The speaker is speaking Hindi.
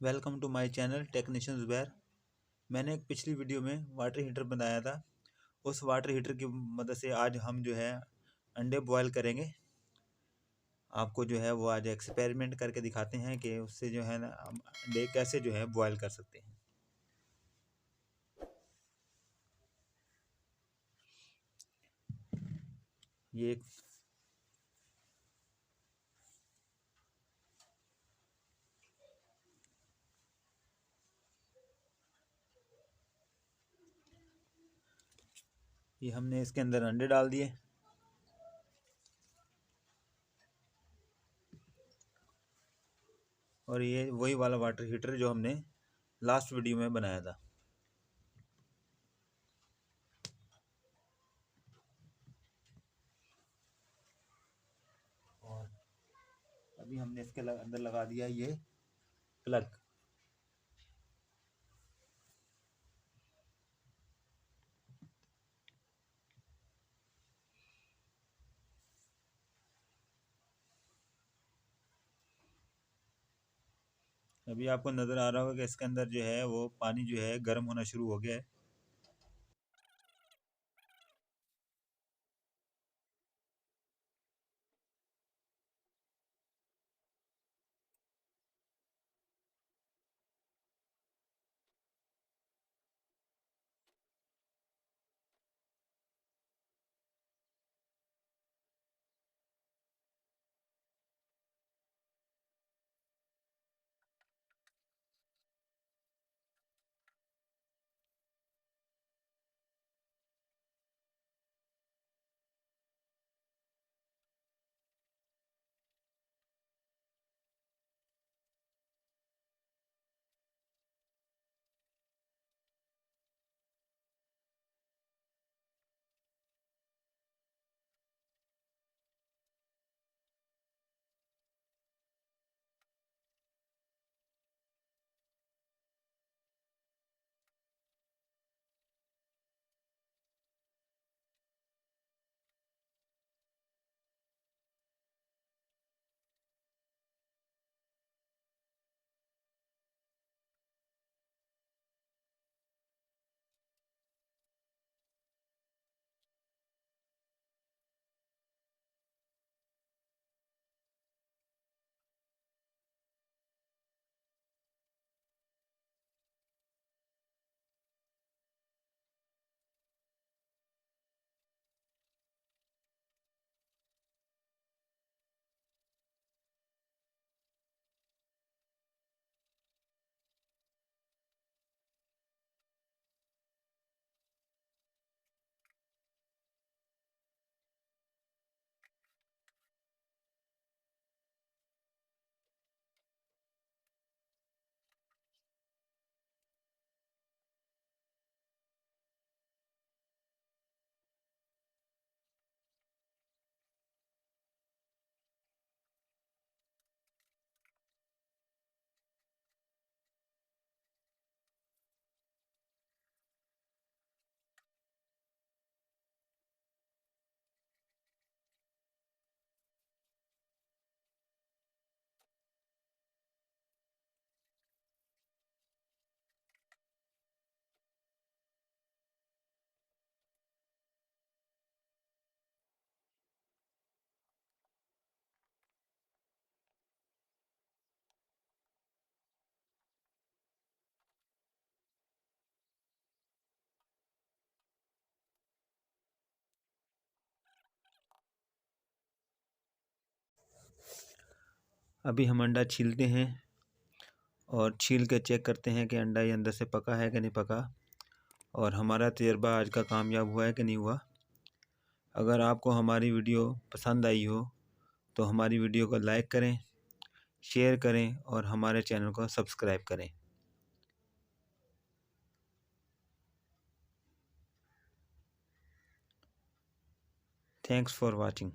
Welcome to my channel technician Zubair. मैंने एक पिछली वीडियो में वाटर हीटर बनाया था। उस वाटर हीटर की मदद से आज हम जो है अंडे बॉयल करेंगे। आपको जो है वो आज एक्सपेरिमेंट करके दिखाते हैं कि उससे जो है ना हम अंडे कैसे जो है बॉयल कर सकते हैं। ये हमने इसके अंदर अंडे डाल दिए और ये वही वाला वाटर हीटर जो हमने लास्ट वीडियो में बनाया था। और अभी हमने इसके अंदर लगा दिया ये प्लग। अभी आपको नज़र आ रहा होगा कि इसके अंदर जो है वो पानी जो है गर्म होना शुरू हो गया है। अभी हम अंडा छीलते हैं और छील के चेक करते हैं कि अंडा ये अंदर से पका है कि नहीं पका, और हमारा तजर्बा आज का कामयाब हुआ है कि नहीं हुआ। अगर आपको हमारी वीडियो पसंद आई हो तो हमारी वीडियो को लाइक करें, शेयर करें और हमारे चैनल को सब्सक्राइब करें। Thanks for watching.